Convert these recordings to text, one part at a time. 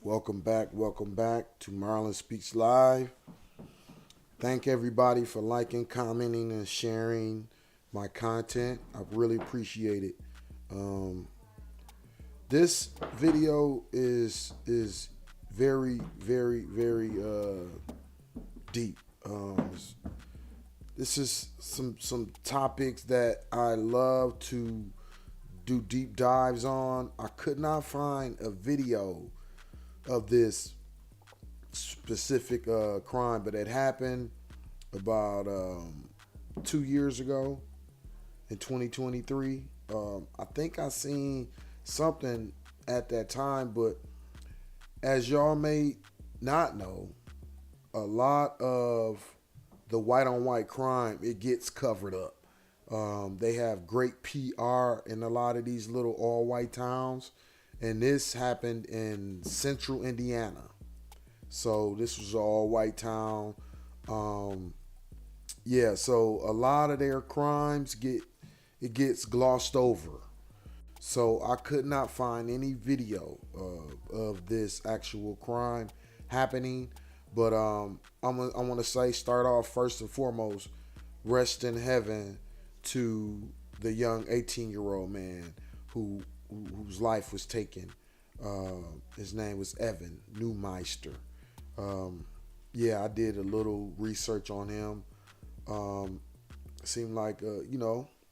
Welcome back to Marlon Speaks Live. Thank everybody for liking, commenting, and sharing my content. I really appreciate it. Um, this video is very deep. This is some topics that I love to do deep dives on. I could not find a video of this specific crime, but it happened about 2 years ago in 2023. I think I seen something at that time, but as y'all may not know, a lot of the white on white crime, it gets covered up. They have great PR in a lot of these little all white towns, and this happened in central Indiana. So this was an all white town. Um, yeah, so a lot of their crimes gets glossed over. So I could not find any video of this actual crime happening. But I want to say, start off first and foremost, rest in heaven to the young 18-year-old man whose life was taken. His name was Evan Newmeister. Um, yeah, I did a little research on him. Seemed like a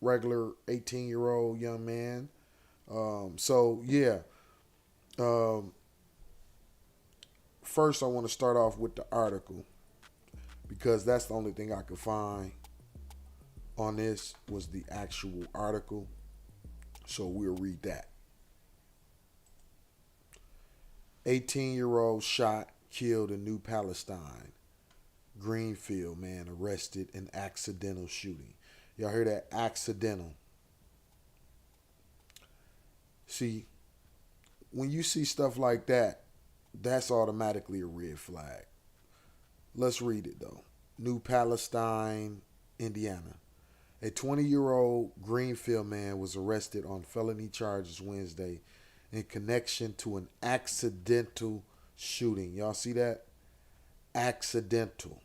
regular 18-year-old young man. So yeah, um, first I want to start off with the article because that's the only thing I could find on this was the actual article. So we'll read that. 18-year-old shot, killed in New Palestine. Greenfield man arrested in accidental shooting. Y'all hear that? Accidental. See, when you see stuff like that, that's automatically a red flag. Let's read it though. New Palestine, Indiana. A 20-year-old Greenfield man was arrested on felony charges Wednesday in connection to an accidental shooting. Y'all see that? Accidental.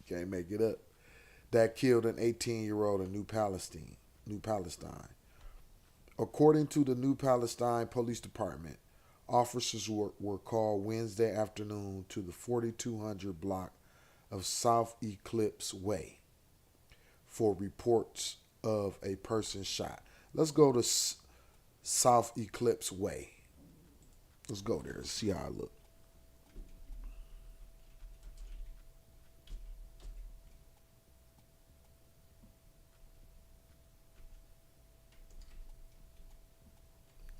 Can't make it up. That killed an 18-year-old in New Palestine. According to the New Palestine Police Department, officers were called Wednesday afternoon to the 4200 block of South Eclipse Way for reports of a person shot. Let's go to South Eclipse Way. Let's go there and see how it looks.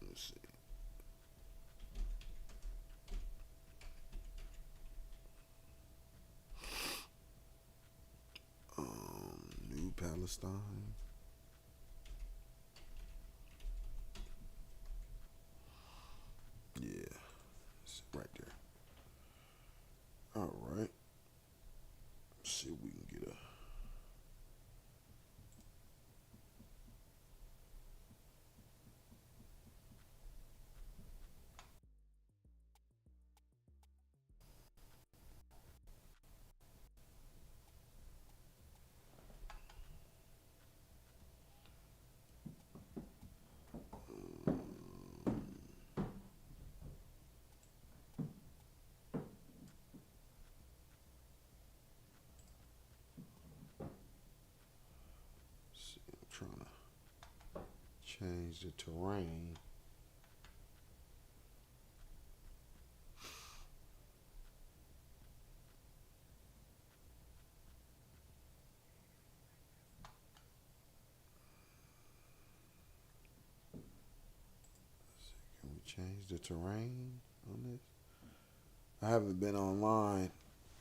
Let's see. New Palestine. Yeah, it's right there. All right. Let's see if we can get a. See, I'm trying to change the terrain. Can we change the terrain on this? I haven't been online.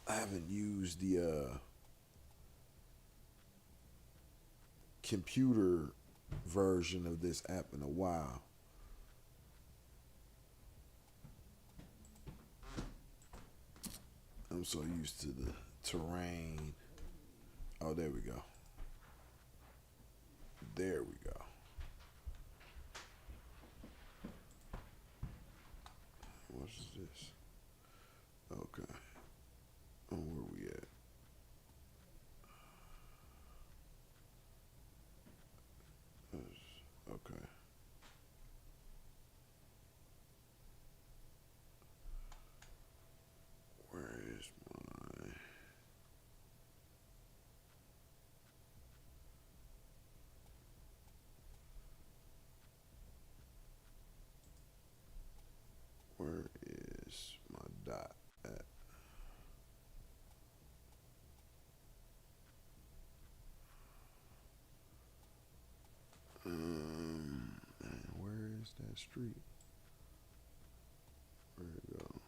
I haven't used the computer version of this app in a while. I'm so used to the terrain. Oh, there we go. There we go. the street. There you go.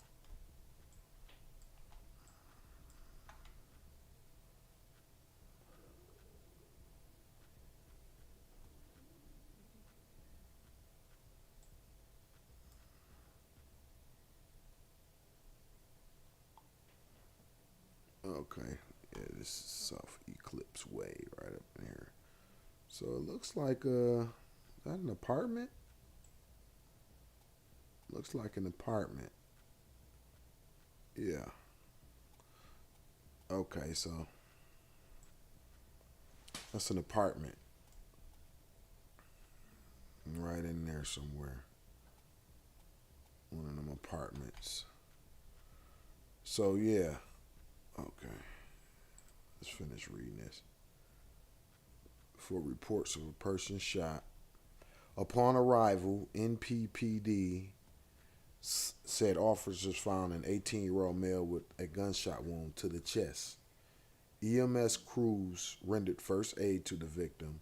Okay. Yeah, this is South Eclipse Way right up in here. So it looks like that an apartment? Looks like an apartment. Yeah. Okay, so that's an apartment right in there somewhere. One of them apartments. So yeah. Okay. Let's finish reading this. For reports of a person shot. Upon arrival, NPPD said officers found an 18-year-old male with a gunshot wound to the chest. EMS crews rendered first aid to the victim,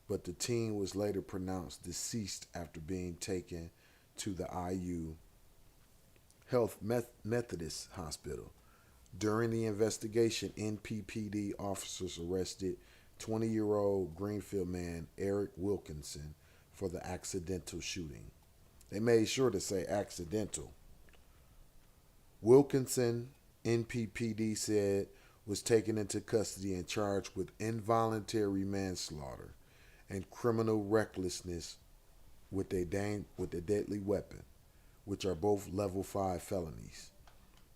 but the teen was later pronounced deceased after being taken to the IU Health Methodist Hospital. During the investigation, NPPD officers arrested 20-year-old Greenfield man Eric Wilkinson for the accidental shooting. They made sure to say accidental. Wilkinson, NPPD said, was taken into custody and charged with involuntary manslaughter and criminal recklessness with a deadly weapon, which are both level 5 felonies.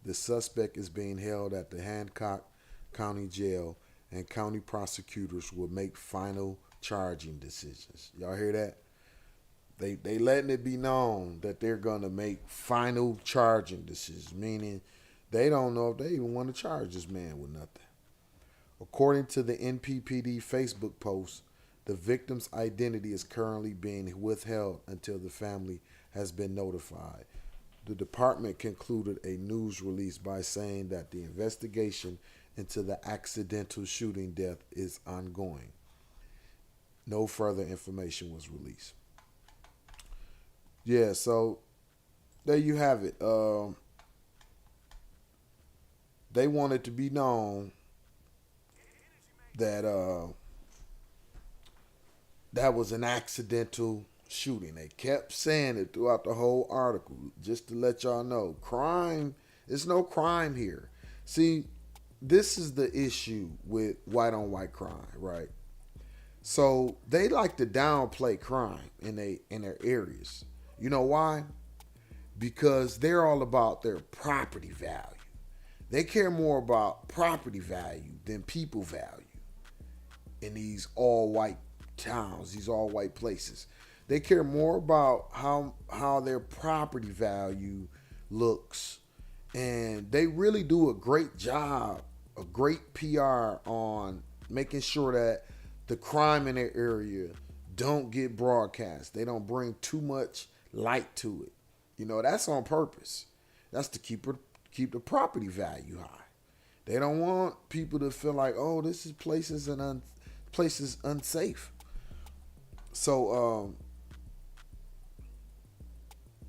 The suspect is being held at the Hancock County Jail, and county prosecutors will make final charging decisions. Y'all hear that? They letting it be known that they're gonna make final charging decisions, meaning they don't know if they even want to charge this man with nothing. According to the NPPD Facebook post, the victim's identity is currently being withheld until the family has been notified. The department concluded a news release by saying that the investigation into the accidental shooting death is ongoing. No further information was released. Yeah, so there you have it. They wanted to be known that that was an accidental shooting. They kept saying it throughout the whole article, just to let y'all know. Crime, there's no crime here. See, this is the issue with white on white crime, right? So they like to downplay crime in their areas. You know why? Because they're all about their property value. They care more about property value than people value in these all white towns, these all white places. They care more about how their property value looks, and they really do a great job, a great PR on making sure that the crime in their area don't get broadcast. They don't bring too much light to it. You know, that's on purpose. That's to keep the property value high. They don't want people to feel like, oh, this is places unsafe. So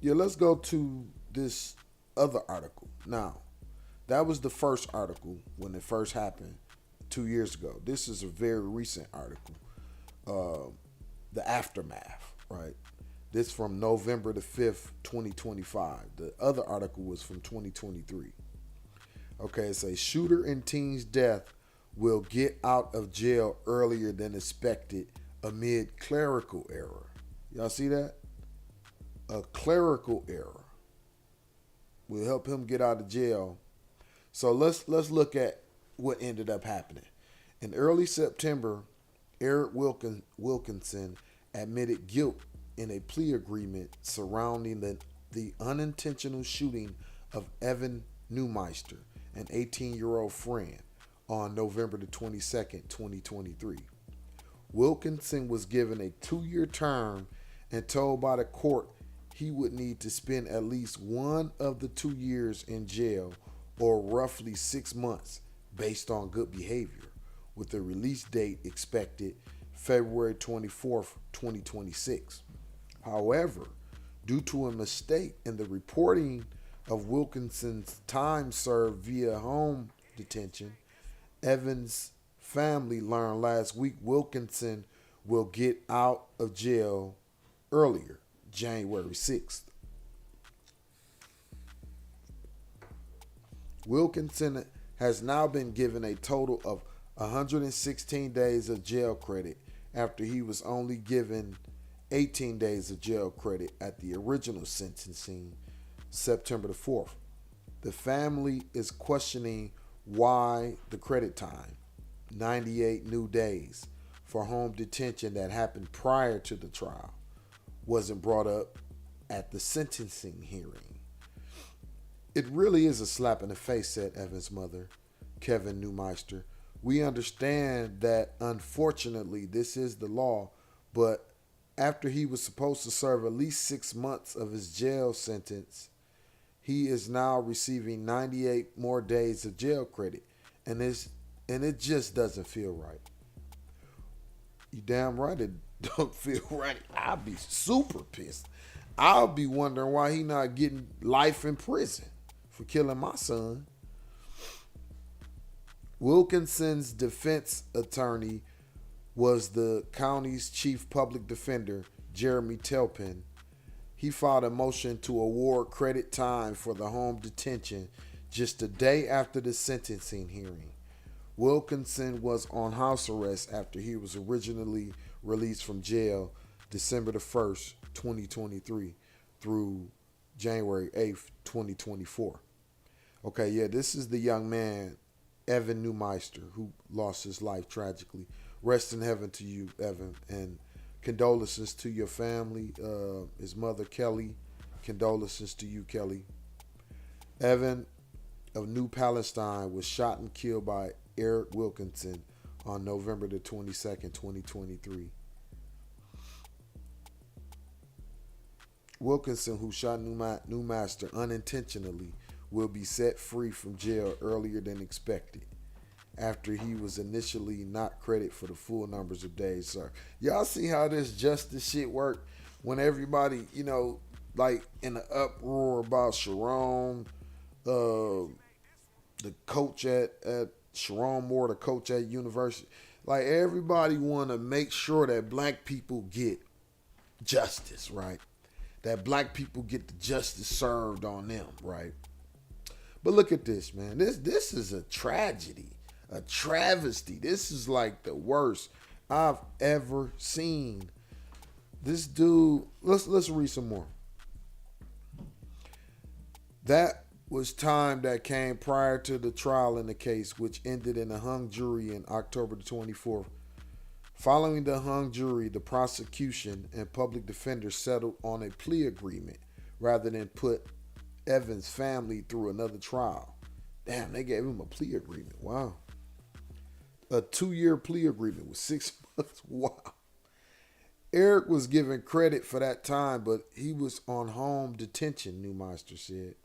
yeah, let's go to this other article. Now, that was the first article when it first happened 2 years ago. This is a very recent article. The aftermath, right? This from November the 5th, 2025. The other article was from 2023. Okay, it says shooter in teen's death will get out of jail earlier than expected amid clerical error. Y'all see that? A clerical error will help him get out of jail. So let's look at what ended up happening. In early September, Eric Wilkinson admitted guilt in a plea agreement surrounding the unintentional shooting of Evan Neumeister, an 18-year-old friend, on November the 22nd, 2023. Wilkinson was given a 2-year term and told by the court he would need to spend at least one of the 2 years in jail, or roughly 6 months, based on good behavior, with a release date expected February 24th, 2026. However, Due to a mistake in the reporting of Wilkinson's time served via home detention, Evans' family learned last week Wilkinson will get out of jail earlier, January 6th. Wilkinson has now been given a total of 116 days of jail credit after he was only given 18 days of jail credit at the original sentencing, September the 4th. The family is questioning why the credit time, 98 new days, for home detention that happened prior to the trial, wasn't brought up at the sentencing hearing. It really is a slap in the face, said Evan's mother, Kevin Neumeister. We understand that unfortunately this is the law, but after he was supposed to serve at least 6 months of his jail sentence, he is now receiving 98 more days of jail credit, and it just doesn't feel right. You damn right it don't feel right. I'll be super pissed. I'll be wondering why he not getting life in prison for killing my son. Wilkinson's defense attorney was the county's chief public defender, Jeremy Telpin. He filed a motion to award credit time for the home detention just a day after the sentencing hearing. Wilkinson was on house arrest after he was originally released from jail December the 1st, 2023 through January 8th, 2024. Okay, yeah, this is the young man, Evan Neumeister, who lost his life tragically. Rest in heaven to you, Evan, and condolences to your family, his mother, Kelly. Condolences to you, Kelly. Evan of New Palestine was shot and killed by Eric Wilkinson on November the 22nd, 2023. Wilkinson, who shot Neumeister unintentionally, will be set free from jail earlier than expected after he was initially not credited for the full numbers of days, sir. Y'all see how this justice shit work when everybody, like in the uproar about Sharon, the coach at Sharon Moore, the coach at University. Like everybody want to make sure that black people get justice, right? That black people get the justice served on them, right? But look at this, man. This is a tragedy, a travesty. This is like the worst I've ever seen. This dude, let's read some more. That was time that came prior to the trial in the case, which ended in a hung jury in October the 24th. Following the hung jury, the prosecution and public defender settled on a plea agreement rather than put Evans' family through another trial. Damn, they gave him a plea agreement. Wow. A 2-year plea agreement with 6 months. Wow. Eric was given credit for that time, but he was on home detention, Neumeister said.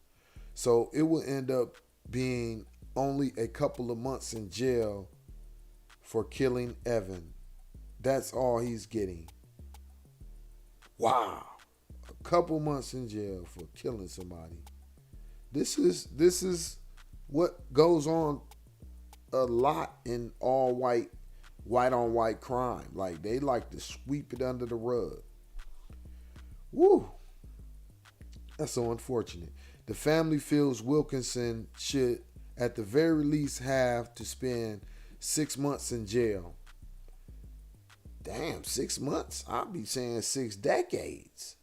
So it will end up being only a couple of months in jail for killing Evan. That's all he's getting. Wow. A couple months in jail for killing somebody. This is what goes on a lot in all white on white crime. Like they like to sweep it under the rug. Woo. That's so unfortunate. The family feels Wilkinson should at the very least have to spend 6 months in jail. Damn, 6 months? I'll be saying 6 decades.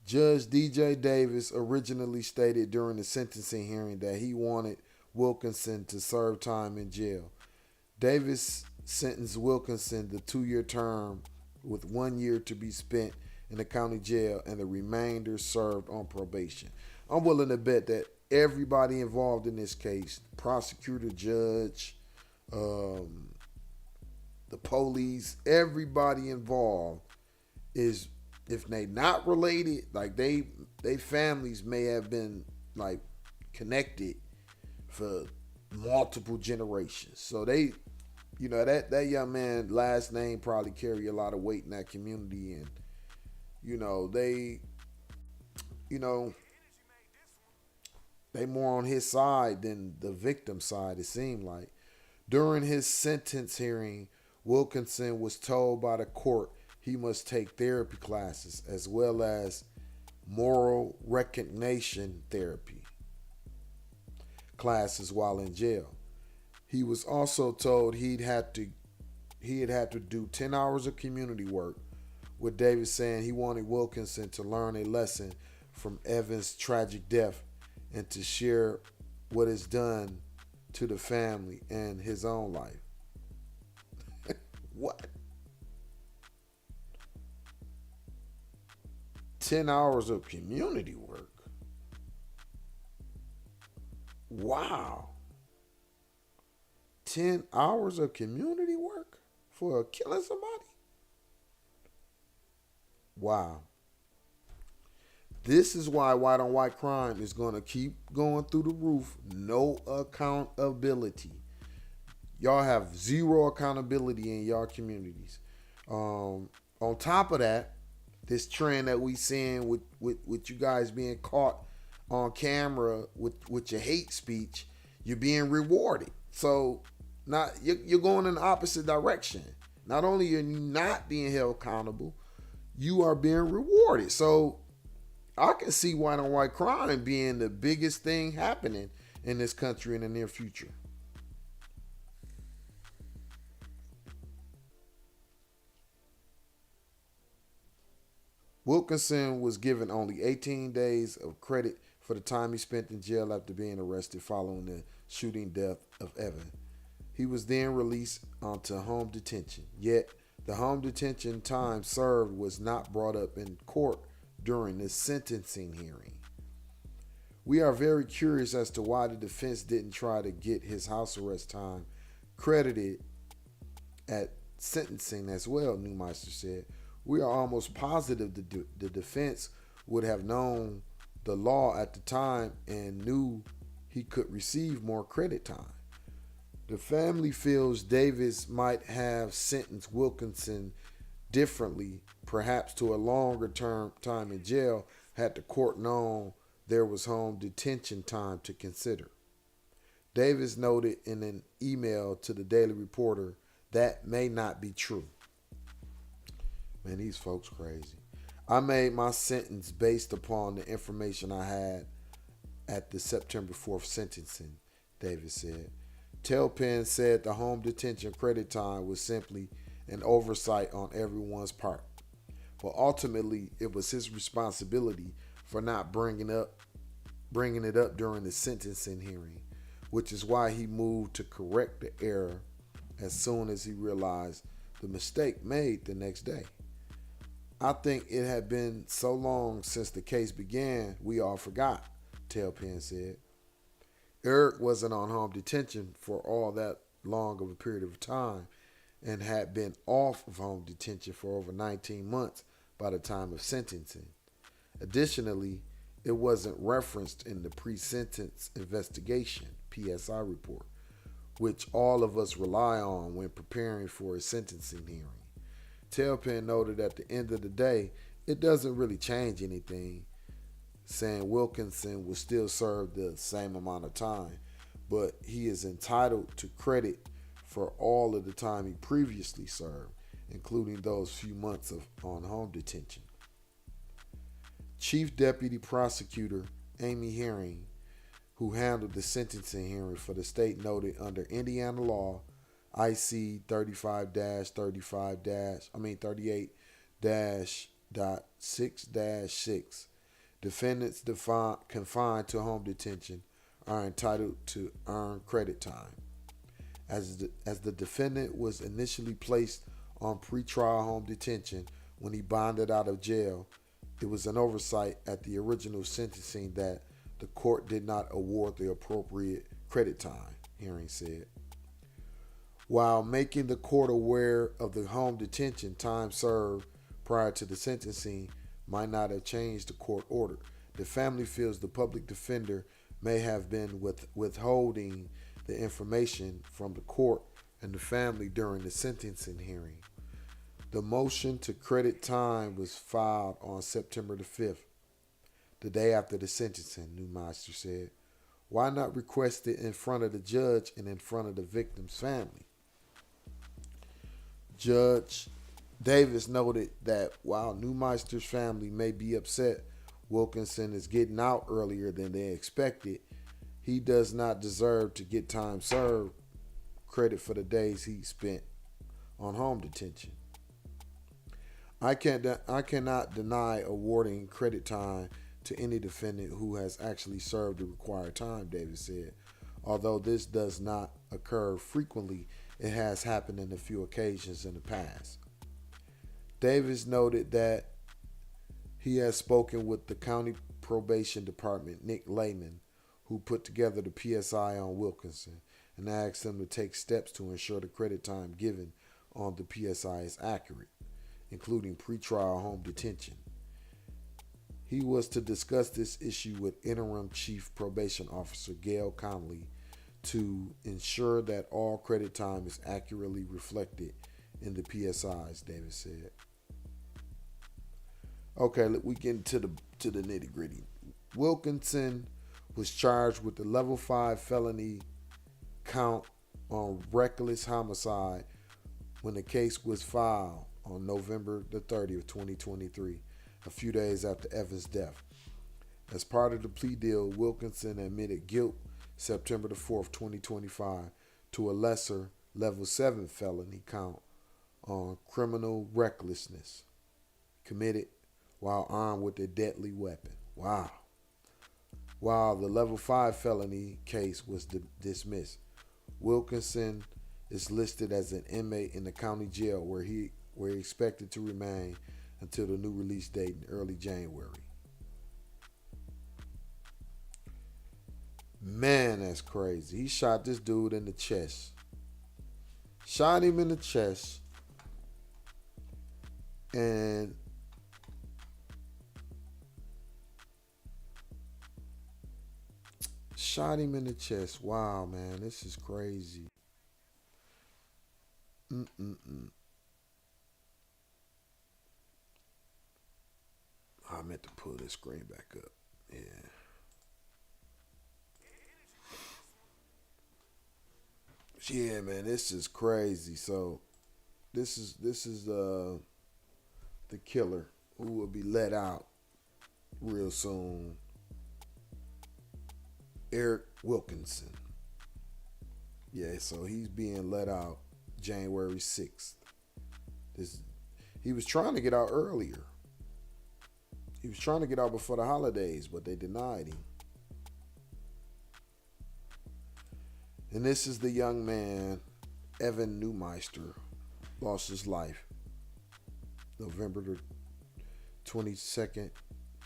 Judge DJ Davis originally stated during the sentencing hearing that he wanted Wilkinson to serve time in jail. Davis sentenced Wilkinson to 2-year term with 1 year to be spent in the county jail and the remainder served on probation. I'm willing to bet that everybody involved in this case, prosecutor, judge, the police, everybody involved is, if they not related, like they families may have been like connected for multiple generations. So they, that young man last name probably carry a lot of weight in that community, and they you know, they more on his side than the victim side, it seemed like. During his sentence hearing, Wilkinson was told by the court he must take therapy classes as well as moral recognition therapy classes while in jail. He was also told he had to do 10 hours of community work, with Davis saying he wanted Wilkinson to learn a lesson from Evan's tragic death and to share what is done to the family and his own life. What? 10 hours of community work? Wow. 10 hours of community work for killing somebody? Wow. This is why white on white crime is going to keep going through the roof. No accountability. Y'all have zero accountability in y'all communities. On top of that, this trend that we seeing with you guys being caught on camera with your hate speech, you're being rewarded. So not you're going in the opposite direction. Not only are you not being held accountable, you are being rewarded. So I can see white on white crime being the biggest thing happening in this country in the near future. Wilkinson was given only 18 days of credit for the time he spent in jail after being arrested following the shooting death of Evan. He was then released onto home detention. Yet, the home detention time served was not brought up in court during the sentencing hearing. We are very curious as to why the defense didn't try to get his house arrest time credited at sentencing as well, Neumeister said. We are almost positive the defense would have known the law at the time and knew he could receive more credit time. The family feels Davis might have sentenced Wilkinson differently, perhaps to a longer term time in jail, had the court known there was home detention time to consider. Davis noted in an email to the Daily Reporter that may not be true. Man, these folks crazy. I made my sentence based upon the information I had at the September 4th sentencing, Davis said. Tailpin said the home detention credit time was simply an oversight on everyone's part. But ultimately, it was his responsibility for not bringing it up during the sentencing hearing, which is why he moved to correct the error as soon as he realized the mistake made the next day. I think it had been so long since the case began, we all forgot, Tailpin said. Eric wasn't on home detention for all that long of a period of time and had been off of home detention for over 19 months by the time of sentencing. Additionally, it wasn't referenced in the pre-sentence investigation (PSI) report, which all of us rely on when preparing for a sentencing hearing. Tailpin noted at the end of the day, it doesn't really change anything, saying Wilkinson will still serve the same amount of time, but he is entitled to credit for all of the time he previously served, including those few months on home detention. Chief Deputy Prosecutor Amy Herring, who handled the sentencing hearing for the state, noted under Indiana law, IC 38-6-6, defendants confined to home detention are entitled to earn credit time. As the defendant was initially placed on pretrial home detention when he bonded out of jail, it was an oversight at the original sentencing that the court did not award the appropriate credit time, Herring said. While making the court aware of the home detention time served prior to the sentencing might not have changed the court order, the family feels the public defender may have been withholding the information from the court and the family during the sentencing hearing. The motion to credit time was filed on September the 5th. the day after the sentencing, Newmeister said. Why not request it in front of the judge and in front of the victim's family? Judge Davis noted that while Newmeister's family may be upset Wilkinson is getting out earlier than they expected, he does not deserve to get time served credit for the days he spent on home detention. I cannot deny awarding credit time to any defendant who has actually served the required time, Davis said. Although this does not occur frequently, it has happened in a few occasions in the past. Davis noted that he has spoken with the county probation department, Nick Lehman, who put together the PSI on Wilkinson, and asked him to take steps to ensure the credit time given on the PSI is accurate, including pretrial home detention. He was to discuss this issue with interim chief probation officer Gail Connolly to ensure that all credit time is accurately reflected in the PSIs, Davis said. Okay, we get into the nitty gritty. Wilkinson was charged with the level 5 felony count on reckless homicide when the case was filed on November the 30th, 2023, a few days after Evans' death. As part of the plea deal, Wilkinson admitted guilt September the 4th, 2025, to a lesser level 7 felony count on criminal recklessness committed while armed with a deadly weapon. Wow. While the level 5 felony case was dismissed, Wilkinson is listed as an inmate in the county jail where he expected to remain until the new release date in early January. Man, that's crazy. He shot this dude in the chest. Shot him in the chest. And shot him in the chest. Wow, man, this is crazy. I meant to pull this screen back up. Yeah. Yeah, man, this is crazy. So, this is the killer who will be let out real soon. Eric Wilkinson. Yeah, so he's being let out January 6th. He was trying to get out earlier. He was trying to get out before the holidays, but they denied him. And this is the young man, Evan Newmeister, lost his life November the 22nd,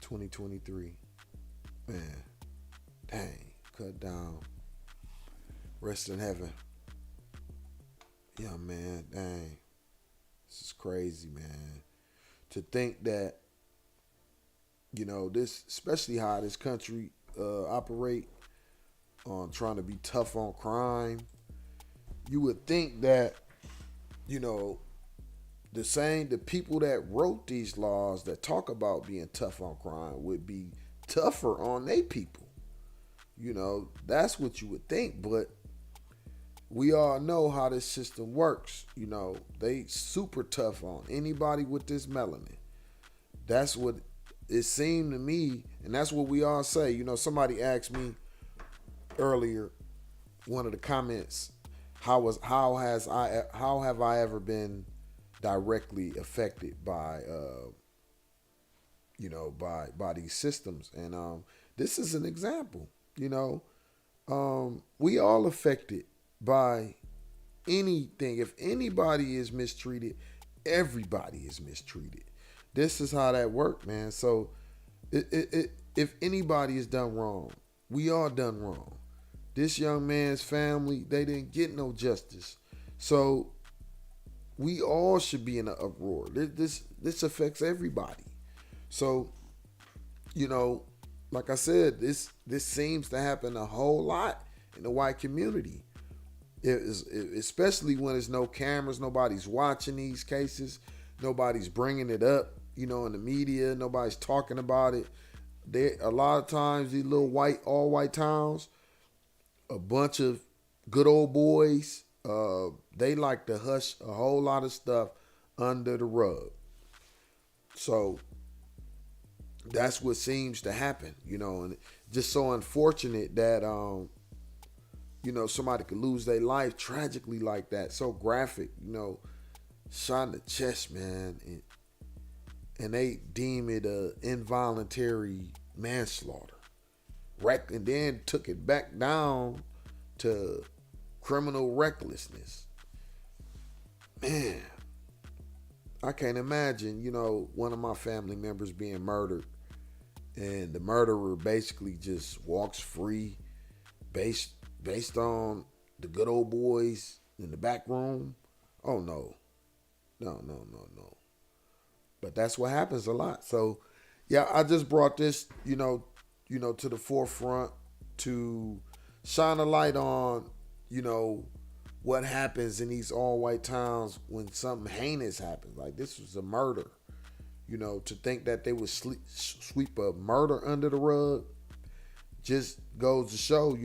2023. Man, dang, cut down. Rest in heaven. Yeah, man, dang. This is crazy, man. To think that, this, especially how this country operate on trying to be tough on crime, you would think that, the people that wrote these laws that talk about being tough on crime would be tougher on their people. That's what you would think, but we all know how this system works. They super tough on anybody with this melanin. That's what it seemed to me, and that's what we all say. Somebody asked me earlier, one of the comments, how have I ever been directly affected by by these systems? And this is an example. We all affected by anything. If anybody is mistreated, everybody is mistreated. This is how that works, man. So if anybody is done wrong, we all done wrong. This young man's family, they didn't get no justice. So we all should be in an uproar. This affects everybody. So, like I said, this seems to happen a whole lot in the white community. Especially when there's no cameras, nobody's watching these cases, nobody's bringing it up, in the media, nobody's talking about it. they a lot of times these little white all white towns, a bunch of good old boys. They like to hush a whole lot of stuff under the rug. So that's what seems to happen, and just so unfortunate that somebody could lose their life tragically like that, so graphic, shot in the chest, man, and they deem it a involuntary manslaughter, and then took it back down to criminal recklessness. Man, I can't imagine, one of my family members being murdered and the murderer basically just walks free based on the good old boys in the back room. Oh no. No, no, no, no. But that's what happens a lot. So yeah, I just brought this, to the forefront to shine a light on, what happens in these all white towns when something heinous happens. Like this was a murder. To think that they would sweep a murder under the rug just goes to show,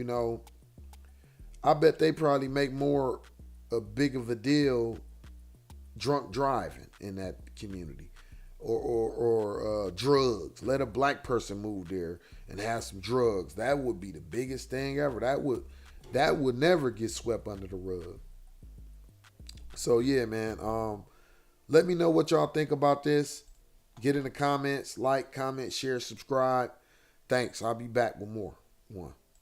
I bet they probably make more a big of a deal drunk driving in that community, or drugs. Let a black person move there and have some drugs. That would be the biggest thing ever. That would never get swept under the rug. So yeah, man. Let me know what y'all think about this. Get in the comments, like, comment, share, subscribe. Thanks. I'll be back with more. One.